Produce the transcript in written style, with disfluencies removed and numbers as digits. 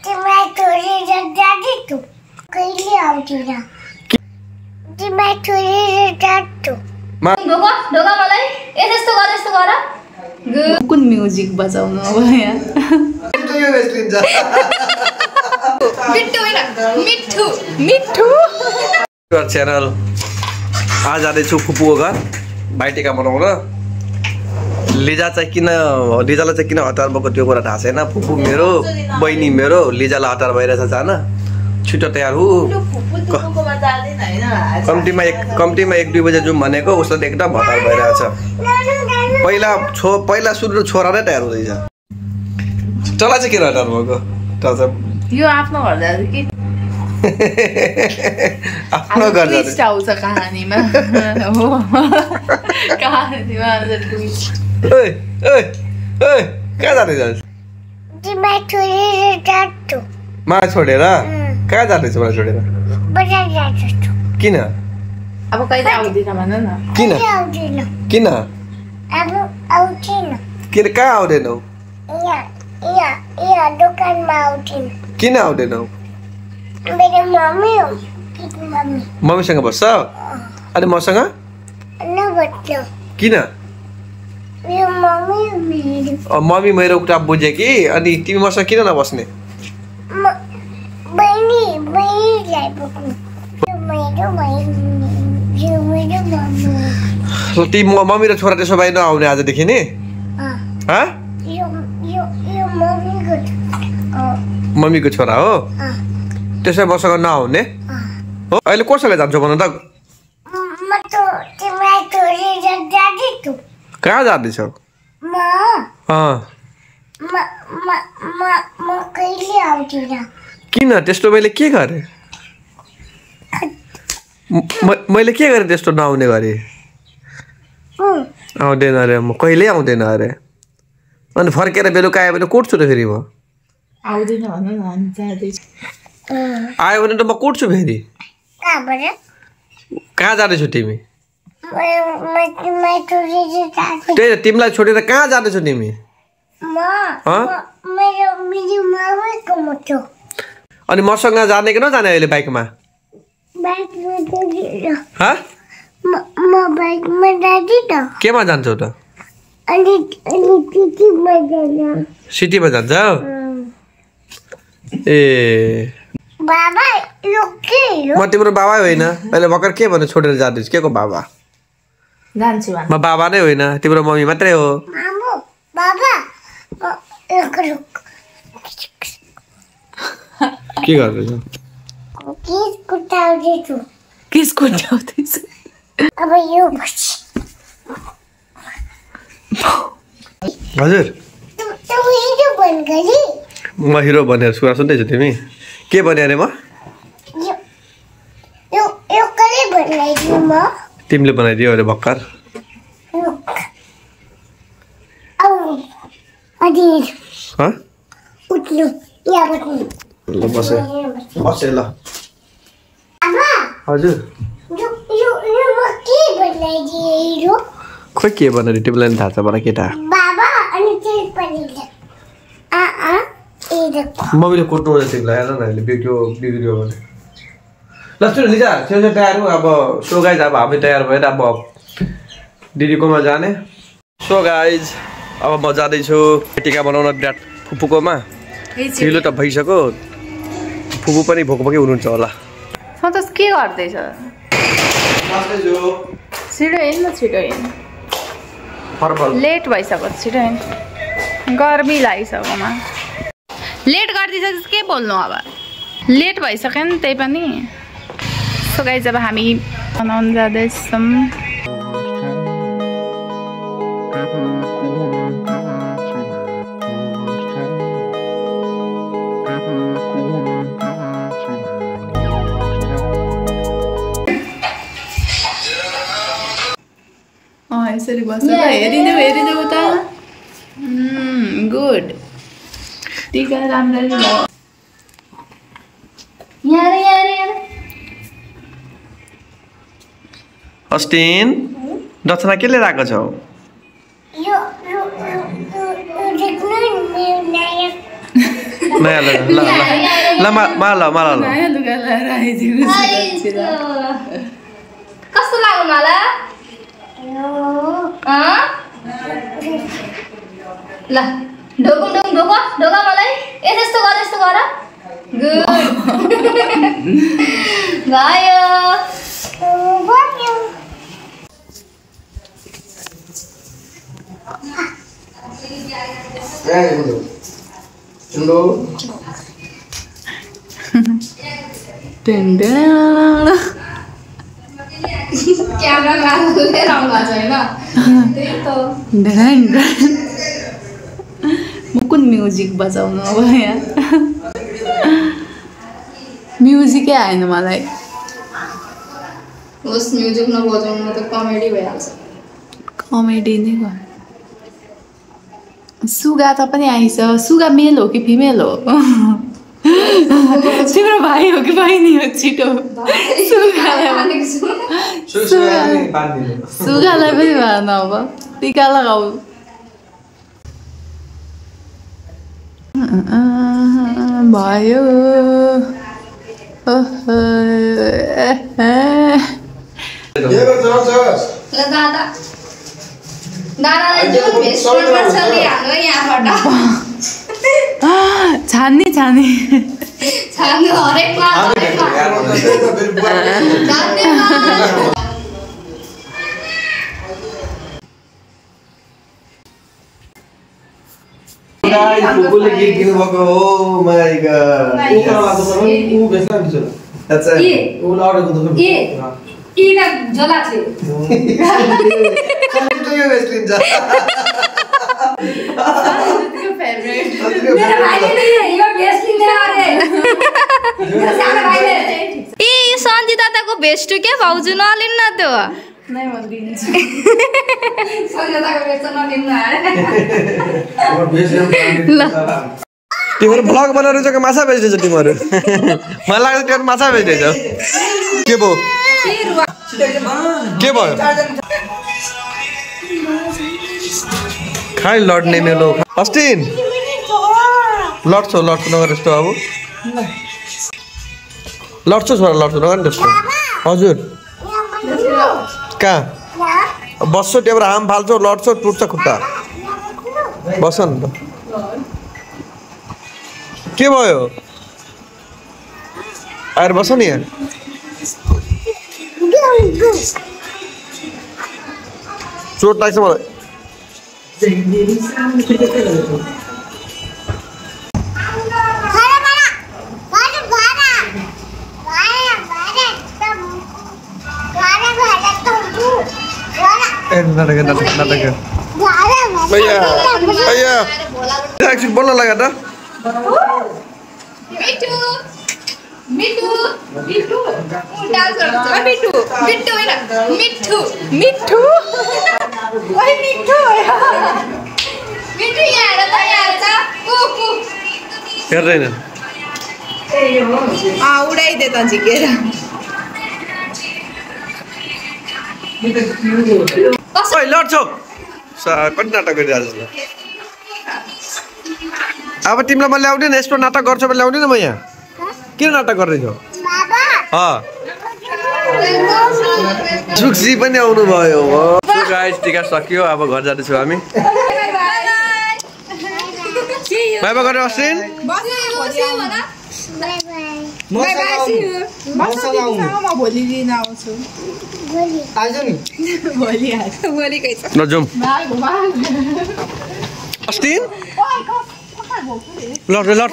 तिमीलाई छोडेर जाँदै छु कहिले आउँदैन तिमीलाई छोडेर जान्छु ढोका ढोका मलाई यस्तो गर कुन म्युजिक बजाउनु अब यहाँ मिठो हैन मिठो मिठो च्यानल आज जाँदैछु फुपूको घर भाइटिका मनाउन लिजालाई चाहिँ किन हतार भएको त्यो कुरा थाहा छैन फुपू मेरो बहिनी मेरो लिजालाई हतार भइरहेछ जान छिटो तयार हु कम्तीमा 1-2 बजे जाउँ भनेको उसले एकदम हतार भइरहेछ पहिला सुरु छोरा नै तयार हुँदैछ तँलाई चाहिँ किन हतार भएको यो आफ्नो घर जान्छ कि आफ्नो घर ट्विस्ट आउँछ कहानीमा हो कहानीमा आउँछ ट्विस्ट ओइ ओइ ओइ कहाँ जाँदैछ तिमीलाई छोडेर जान्छु मलाई छोडेर कहाँ जाँदैछ मलाई छोडेर बजार जान्छु किन अब कहिले आउँदिन भन न किन आउँदैन किन अब आउँदैन किन कहाँ आउँदैनौ यहाँ दोकानमा आउँदैन किन आउँदैनौ मेरो मम्मी हो मम्मी मम्मीसँग बस्छ अनि मसँग नबस्नु किन मेरो मम्मी मम्मी मेरो कुरा बुझे कि अनि तिमी मसँग किन नबस्ने बहिनीलाई बोक्नु मेरो तिमी मम्मी र छोरा त्यसो भए नआउने आजदेखि नि मम्मीको छोरा हो त्यसै मसँग नआउने हो अहिले कसैलाई जान्छौ भन त कहाँ जाँदैछौ किन त्यस्तो मैले के गरेँ मैले के गरेँ त्यस्तो नआउने गरेँ आउँदैन अरे म कहिल्यै आउँदैन अरे अनि फर्केर बेलुका आयो भने कुट्छु त फेरि म आउँदैन भन न हामी जाँदैछ आयो भने त म कुट्छु फेरि कहाँ जाँदैछौ तिमी त्यही त तिमीलाई छोडेर कहाँ जाँदैछौ तिमी अनि मसँग जाने कि नजाने अहिले बाइकमा केमा जान्छौ त सिटीमा जान्छ ए म तिम्रो बाबा होइन अहिले भर्खर के भन्नु छोडेर जाँदैछु के को बाबा जान्छु म बाबा नै होइन तिम्रो मम्मी मात्रै हो के गर्दैछौ किस कुटाउँदैछ अब यो हजुर म हिरो भनेर कुरा सुन्दैछु तिमी के भने अरे म तिमीले बनाइदियो अरे भर्खर ल बसे बसे ल हजुर खोइ के भनेर तिमीलाई पनि थाहा छ मलाई केटा मम्मीले कुट्नु पर्छ तिमीलाई हेर न अहिले बिग्रियो भने ल सुन लिजा छेउछेउ तयार हो अब सो गाइज अब हामी तयार भएर अब दिदीकोमा जाने सो गाइज अब म जाँदैछु टिका बनाउन विराट फुपूकोमा ढिलो त भइसक्यो फुपू पनि भोकै हुनुहुन्छ होला सन्तोष के गर्दैछ छिटो हिँड न छिटो हिँड लेट भइसक्यो छिटो हिँड गर्मी लागिसक्योमा लेट गरिदिइसकेपछि के बोल्नु अब लेट भइसक्यो नि त्यही पनि सो गाइज अब हामी बनाउन जाँदैछौँ यसरी बस्छ हेरिदेऊ त गुड टिका राम्ररी भयो अस्टिन दक्षिणा के लिएर आएको छौ नयाँ ल ल माला नयाँ लुगा लगाएर आइदिएको कस्तो लाग्यो माला ल ढोका मलाई यस्तो गर गुड भयो क्यामेरा लिएर आउनु भएको छैन त्यही त म कुन म्युजिक बजाउनु अब यहाँ म्युजिकै आएन मलाई होस् म्युजिक नबजाउनु त कमेडी भइहाल्छ कमेडी नै भयो सुगा त पनि आइस सुगा मेल हो कि फिमेल हो तिम्रो भाइ हो कि बहिनी हो छिटो सुगालाई पनि भएन अब टिका लगाऊ भयो ल दादालाई जो भेस्ट पर्छ ल्याउनु यहाँबाट छान्ने छान्नु हरेकमा कुकुरले गीत दिनु भएको हो माय गॉड ऊ बेस्ना दिन्छ अच्छा ऊ लाउडको दुख ई ना झोला छ कहिले यो बेस्लिन्छ फेभरेट मेरो भाइले नि यो बेस्लिङ दिन अरे मेरो सानो भाइले ए यो सन्जिता दादाको भेस्ट के भाउजू नलिन् न त्यो नै भन्दिन्छु सन्जिताको भेस्ट नलिनु अरे तिम्रो ब्लग बनाएर चाहिँ माछा बेच्दैछ तिमीहरू मलाई लाग्छ तिमीहरू माछा बेच्दैछ के भयो खाइ लड्ने मेलो अस्टिन लड्छौ नगर यस्तो अब लड्छौ छोरा नगर नि त्यस्तो हजुर कहाँ बस्छौ त्यहाँबाट हाम फाल्छौ लड्छौ टुट्छ खुट्टा बस न त के भयो आएर बस नि यहाँ चोट लाग्छ मलाई नाटक भैया एकछिन बोल्न लाग्यो त मिठू डान्स गर्छ मिठू हैन मिठू ओइ मिठू यहाँ आएर त कुकु हेर्दैन उडाइदे त झिकेर ओइ लड्छौ कति नाटक गरिरहेको छ अब तिमीलाई म ल्याउने न यस्तो नाटक गर्छु भने ल्याउने न म यहाँ किन नाटक गर्दैछौ सुक्सी पनि आउनु भयो गाइस टिका सकियो अब घर जाँदैछु हामी बाइ बाइ गरेर अस्टिन भोलि लिन आउँछु ल जाउँ अस्टिन लड